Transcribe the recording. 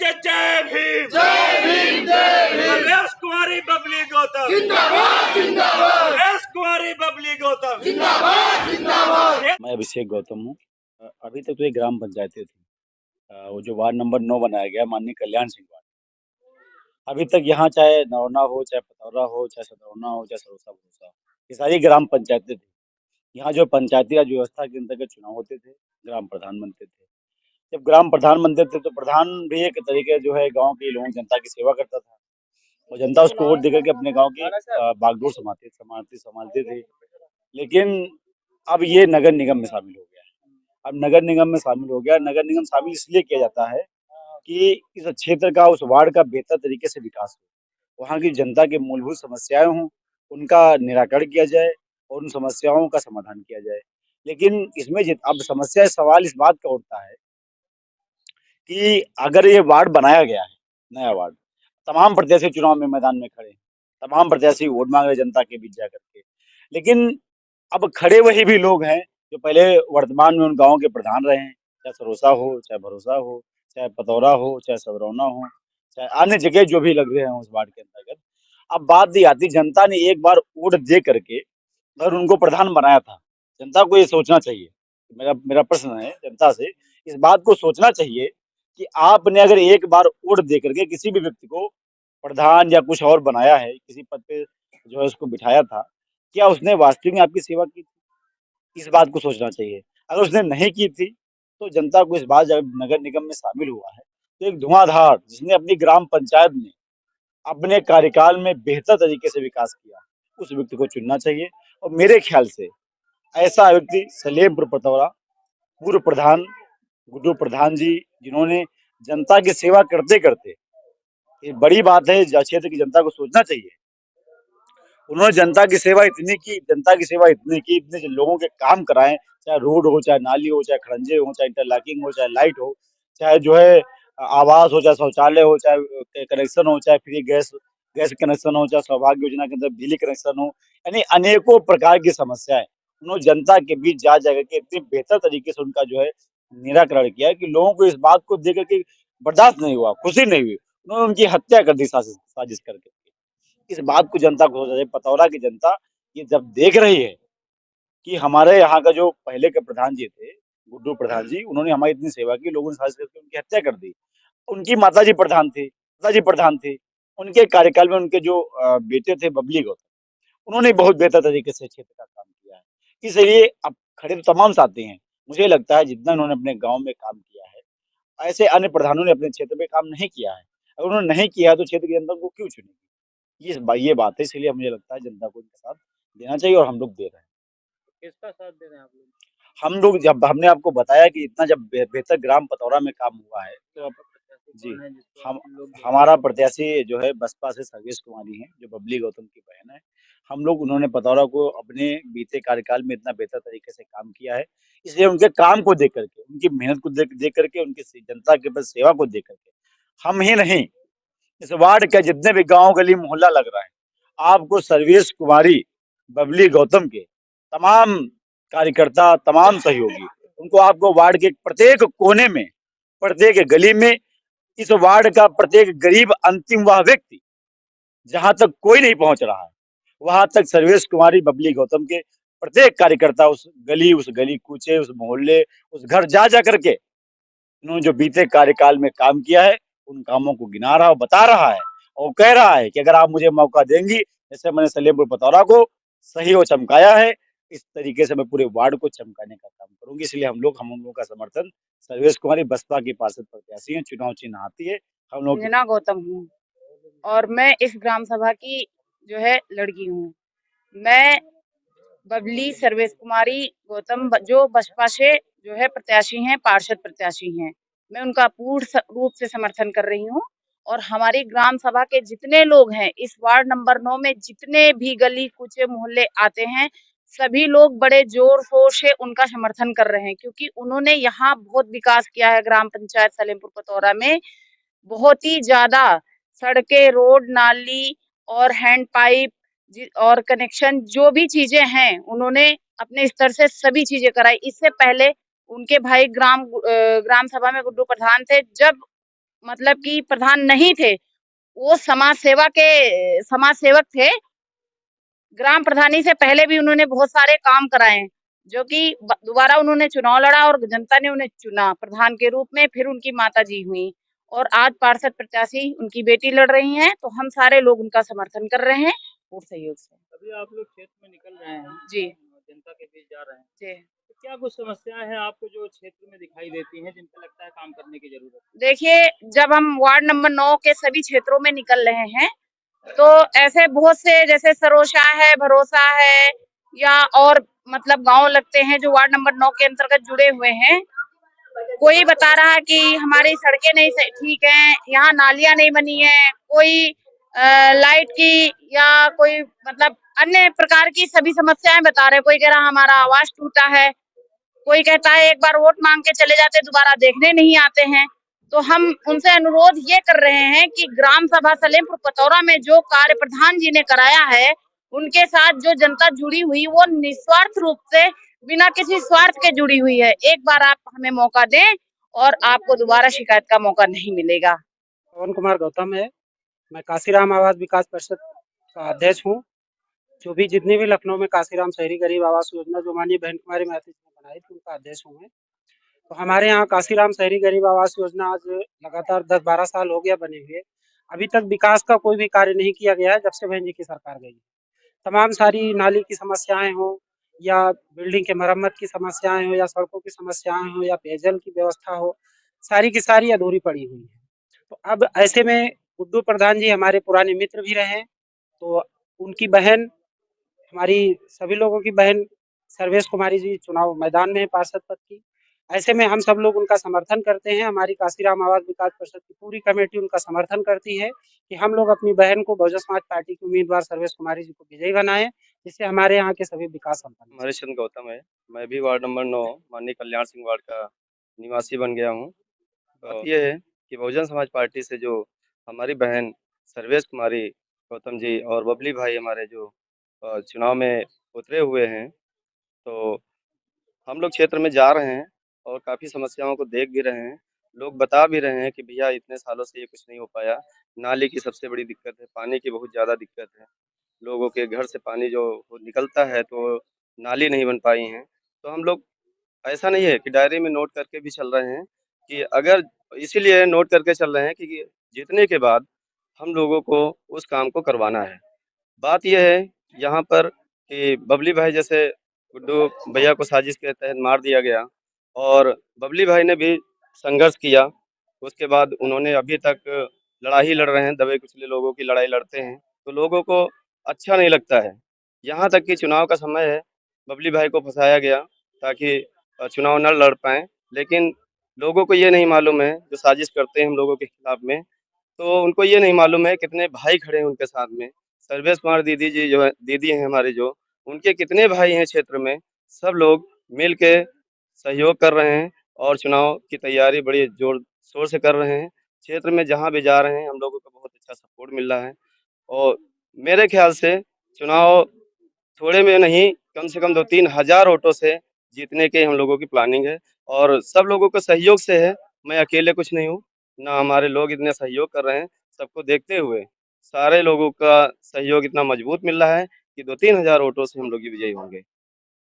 जय जय भीम, जय भीम, जय भीम। रमेश कुमारी बबली गौतम जिंदाबाद, जिंदाबाद। रमेश कुमारी बबली गौतम जिंदाबाद, जिंदाबाद। मैं अभिषेक गौतम हूँ। अभी तक तो ये ग्राम पंचायतें थी। वो जो वार्ड नंबर 9 बनाया गया माननीय कल्याण सिंह वार्ड, अभी तक यहाँ चाहे नौरना हो, चाहे पतौरा हो, चाहे सदरौना हो, चाहे सरोसा भरोसा हो, ये सारी ग्राम पंचायतें थी। यहाँ जो पंचायती राज व्यवस्था के अंतर्गत चुनाव होते थे, ग्राम प्रधान बनते थे। जब ग्राम प्रधान बनते थे तो प्रधान भी एक तरीके जो है गांव के लोगों जनता की सेवा करता था और जनता उसको वोट देकर के अपने गांव की बागडोर संभालते थे। लेकिन अब ये नगर निगम में शामिल हो गया है। अब नगर निगम में शामिल हो गया। नगर निगम शामिल इसलिए किया जाता है कि इस क्षेत्र का, उस वार्ड का बेहतर तरीके से विकास हो, वहाँ की जनता की मूलभूत समस्याएं हों, उनका निराकरण किया जाए और उन समस्याओं का समाधान किया जाए। लेकिन इसमें अब समस्या, सवाल इस बात का उठता है कि अगर ये वार्ड बनाया गया है, नया वार्ड, तमाम प्रत्याशी चुनाव में मैदान में खड़े हैं, तमाम प्रत्याशी वोट मांग रहे जनता के बीच जाकर के, लेकिन अब खड़े वही भी लोग हैं जो पहले वर्तमान में उन गाँव के प्रधान रहे हैं, चाहे सरोसा हो, चाहे भरोसा हो, चाहे पतौरा हो, चाहे सदरौना हो, चाहे अन्य जगह जो भी लग रहे हैं उस वार्ड के अंतर्गत। अब बात ये आती, जनता ने एक बार वोट दे करके अगर उनको प्रधान बनाया था, जनता को ये सोचना चाहिए, मेरा मेरा प्रश्न है जनता से, इस बात को सोचना चाहिए कि आपने अगर एक बार वोट दे करके किसी भी व्यक्ति को प्रधान या कुछ और बनाया है, किसी पद पे जो है उसको बिठाया था, क्या उसने वास्तविक में आपकी सेवा की? इस बात को सोचना चाहिए। अगर उसने नहीं की थी, तो जनता को इस बार जब नगर निगम में शामिल हुआ है, तो एक धुआंधार, जिसने अपनी ग्राम पंचायत में अपने कार्यकाल में बेहतर तरीके से विकास किया, उस व्यक्ति को चुनना चाहिए। और मेरे ख्याल से ऐसा व्यक्ति सलेमपुर पतौरा पूर्व प्रधान गुड्डू प्रधान जी, जिन्होंने जनता की सेवा करते करते, ये बड़ी बात है, क्षेत्र की जनता को सोचना चाहिए, उन्होंने जनता की सेवा इतनी की, इतने लोगों के काम कराए, चाहे रोड हो, चाहे नाली हो, चाहे खड़ंजे हो, चाहे इंटरलॉकिंग हो, चाहे लाइट हो, चाहे जो है आवास हो, चाहे शौचालय हो, चाहे कनेक्शन हो, चाहे फ्री गैस गैस कनेक्शन हो, चाहे सौभाग्य योजना के अंदर बिजली कनेक्शन हो, यानी अनेकों प्रकार की समस्याएं उन्होंने जनता के बीच जा जाकर के इतनी बेहतर तरीके से उनका जो है निराकरण किया कि लोगों को इस बात को देख करके बर्दाश्त नहीं हुआ, खुशी नहीं हुई, उन्होंने उनकी हत्या कर दी साजिश करके। इस बात को जनता को सोचना चाहिए। पतौरा की जनता ये जब देख रही है कि हमारे यहाँ का जो पहले के प्रधान जी थे, गुड्डू प्रधान जी, उन्होंने हमारी इतनी सेवा की, लोगों ने साजिश करके उनकी हत्या कर दी। उनकी माताजी प्रधान थे। उनके कार्यकाल में उनके जो बेटे थे बबली गौतम, उन्होंने बहुत बेहतर तरीके से क्षेत्र का काम किया है। इसलिए अब खड़े तो तमाम साथी हैं। मुझे लगता है जितना उन्होंने अपने गाँव में काम किया है, ऐसे अन्य प्रधानों ने अपने क्षेत्र में काम नहीं किया है। अगर उन्होंने नहीं किया है तो क्षेत्र की जनता उनको क्यों चुनेगी? ये बात है, इसलिए मुझे लगता है जनता को इनका साथ देना चाहिए और हम लोग दे रहे हैं। किसका साथ दे रहे हैं आप लोग? हम लोग, जब हमने आपको बताया कि इतना जब बेहतर ग्राम पतौरा में काम हुआ है, तो आप प्रत्याशी जी, कौन है जिसको हम आप लोग हमारा प्रत्याशी जो है बसपा से सर्वेश कुमारी हैं, जो बबली गौतम की बहन है। हम लोग, उन्होंने पतौरा को अपने बीते कार्यकाल में इतना बेहतर तरीके से काम किया है, इसलिए उनके काम को देख करके, उनकी मेहनत को देख करके, उनकी जनता के प्रति सेवा को देख करके, हम ही नहीं, इस वार्ड के जितने भी गांव गली मोहल्ला लग रहा है, आपको सर्वेश कुमारी बबली गौतम के तमाम कार्यकर्ता, तमाम सहयोगी, उनको आपको वार्ड के प्रत्येक कोने में, प्रत्येक गली में, इस वार्ड का प्रत्येक गरीब अंतिम वह व्यक्ति जहां तक कोई नहीं पहुंच रहा है, वहां तक सर्वेश कुमारी बबली गौतम के प्रत्येक कार्यकर्ता उस गली कूचे, उस मोहल्ले, उस घर जा जा करके उन्होंने जो बीते कार्यकाल में काम किया है, उन कामों को गिना रहा और बता रहा है और कह रहा है कि अगर आप मुझे मौका देंगी, जैसे मैंने सलेमपुर पतौरा को सही और चमकाया है, इस तरीके से मैं पूरे वार्ड को चमकाने का काम करूंगी। इसलिए हम लोगों का समर्थन, सर्वेश कुमारी बसपा की पार्षद प्रत्याशी हैं, चुनाव चिन्ह हाथी है, हम लोग अंजना गौतम हूँ और मैं इस ग्राम सभा की जो है लड़की हूँ। मैं बबली सर्वेश कुमारी गौतम जो बसपा से जो है प्रत्याशी हैं, पार्षद प्रत्याशी हैं, मैं उनका पूर्ण रूप से समर्थन कर रही हूँ। और हमारी ग्राम सभा के जितने लोग हैं, इस वार्ड नंबर 9 में जितने भी गली कूचे मोहल्ले आते हैं, सभी लोग बड़े जोर शोर से उनका समर्थन कर रहे हैं, क्योंकि उन्होंने यहाँ बहुत विकास किया है। ग्राम पंचायत सलेमपुर पतौरा में बहुत ही ज्यादा सड़कें, रोड, नाली और हैंड पाइप और कनेक्शन, जो भी चीजें हैं, उन्होंने अपने स्तर से सभी चीजें कराई। इससे पहले उनके भाई ग्राम सभा में गुड्डू प्रधान थे। जब मतलब कि प्रधान नहीं थे, वो समाज सेवक थे। ग्राम प्रधानी से पहले भी उन्होंने बहुत सारे काम कराए हैं, जो कि दोबारा उन्होंने चुनाव लड़ा और जनता ने उन्हें चुना प्रधान के रूप में। फिर उनकी माता जी हुई और आज पार्षद प्रत्याशी उनकी बेटी लड़ रही हैं, तो हम सारे लोग उनका समर्थन कर रहे हैं पूर्ण सहयोग से। अभी आप लोग क्षेत्र में निकल रहे हैं, जी जनता के बीच जा रहे हैं, जी। तो क्या कुछ समस्याएं हैं आपको जो क्षेत्र में दिखाई देती हैं, जिन पे लगता है काम करने की जरूरत है? देखिए, जब हम वार्ड नंबर 9 के सभी क्षेत्रों में निकल रहे हैं, तो ऐसे बहुत से जैसे सरोसा है, भरोसा है या और मतलब गांव लगते हैं जो वार्ड नंबर 9 के अंतर्गत जुड़े हुए हैं। कोई बता रहा है कि हमारी सड़कें नहीं ठीक हैं, यहाँ नालियां नहीं बनी है, कोई लाइट की या कोई मतलब अन्य प्रकार की सभी समस्याएं बता रहे हैं। कोई कह रहा हमारा आवास टूटा है, कोई कहता है एक बार वोट मांग के चले जाते, दोबारा देखने नहीं आते हैं। तो हम उनसे अनुरोध ये कर रहे हैं कि ग्राम सभा सलेमपुर पतौरा में जो कार्य प्रधान जी ने कराया है, उनके साथ जो जनता जुड़ी हुई वो निस्वार्थ रूप से बिना किसी स्वार्थ के जुड़ी हुई है। एक बार आप हमें मौका दें और आपको दोबारा शिकायत का मौका नहीं मिलेगा। पवन कुमार गौतम है। मैं काशीराम आवास विकास परिषद का अध्यक्ष हूँ। जो भी जितनी भी लखनऊ में काशीराम शहरी गरीब आवास योजना जो माननीय बहन कुमारी महतो ने बनाई थी, उनका अध्यक्ष हूँ मैं। तो हमारे यहाँ काशीराम शहरी गरीब आवास योजना आज लगातार 10-12 साल हो गया बने हुए। अभी तक विकास का कोई भी कार्य नहीं किया गया है जब से बहन जी की सरकार गई। तमाम सारी नाली की समस्याएं हो या बिल्डिंग के मरम्मत की समस्याएं हो या सड़कों की समस्याएं हो या पेयजल की व्यवस्था हो, सारी की सारी अधूरी पड़ी हुई है। तो अब ऐसे में गुड्डू प्रधान जी हमारे पुराने मित्र भी रहे, तो उनकी बहन, हमारी सभी लोगों की बहन सर्वेश कुमारी जी चुनाव मैदान में है पार्षद पद की। ऐसे में हम सब लोग उनका समर्थन करते हैं। हमारी काशीराम आवास विकास परिषद की पूरी कमेटी उनका समर्थन करती है कि हम लोग अपनी बहन को बहुजन समाज पार्टी की उम्मीदवार सर्वेश कुमारी जी को विजयी बनाएं, जिससे हमारे यहाँ के सभी विकास संपन्न। हरिश्चंद्र गौतम है। मैं भी वार्ड नंबर 9 माननीय कल्याण सिंह वार्ड का निवासी बन गया हूँ। बात यह है कि बहुजन समाज पार्टी से जो हमारी बहन सर्वेश कुमारी गौतम जी और बबली भाई हमारे जो चुनाव में उतरे हुए हैं, तो हम लोग क्षेत्र में जा रहे हैं और काफ़ी समस्याओं को देख भी रहे हैं। लोग बता भी रहे हैं कि भैया इतने सालों से ये कुछ नहीं हो पाया। नाली की सबसे बड़ी दिक्कत है, पानी की बहुत ज़्यादा दिक्कत है। लोगों के घर से पानी जो निकलता है तो नाली नहीं बन पाई हैं। तो हम लोग, ऐसा नहीं है कि डायरी में नोट करके भी चल रहे हैं कि अगर, इसीलिए नोट करके चल रहे हैं कि जीतने के बाद हम लोगों को उस काम को करवाना है। बात यह है यहाँ पर कि बबली भाई जैसे गुड्डू भैया को साजिश के तहत मार दिया गया और बबली भाई ने भी संघर्ष किया। उसके बाद उन्होंने अभी तक लड़ाई लड़ रहे हैं, दबे कुचले लोगों की लड़ाई लड़ते हैं, तो लोगों को अच्छा नहीं लगता है। यहाँ तक कि चुनाव का समय है, बबली भाई को फंसाया गया ताकि चुनाव न लड़ पाएँ, लेकिन लोगों को ये नहीं मालूम है, जो साजिश करते हैं हम लोगों के खिलाफ में, तो उनको ये नहीं मालूम है कितने भाई खड़े हैं उनके साथ में। सर्वेश कुमार दीदी जी जो है, दीदी हैं हमारी, जो उनके कितने भाई हैं क्षेत्र में, सब लोग मिल के सहयोग कर रहे हैं और चुनाव की तैयारी बड़ी जोर शोर से कर रहे हैं। क्षेत्र में जहाँ भी जा रहे हैं हम लोगों को बहुत अच्छा सपोर्ट मिल रहा है और मेरे ख्याल से चुनाव थोड़े में नहीं, कम से कम 2-3 हज़ार वोटों से जीतने की हम लोगों की प्लानिंग है और सब लोगों के सहयोग से है। मैं अकेले कुछ नहीं हूँ, ना हमारे लोग इतने सहयोग कर रहे हैं। सबको देखते हुए सारे लोगों का सहयोग इतना मजबूत मिल रहा है कि 2-3 हज़ार वोटों से हम लोग विजयी होंगे।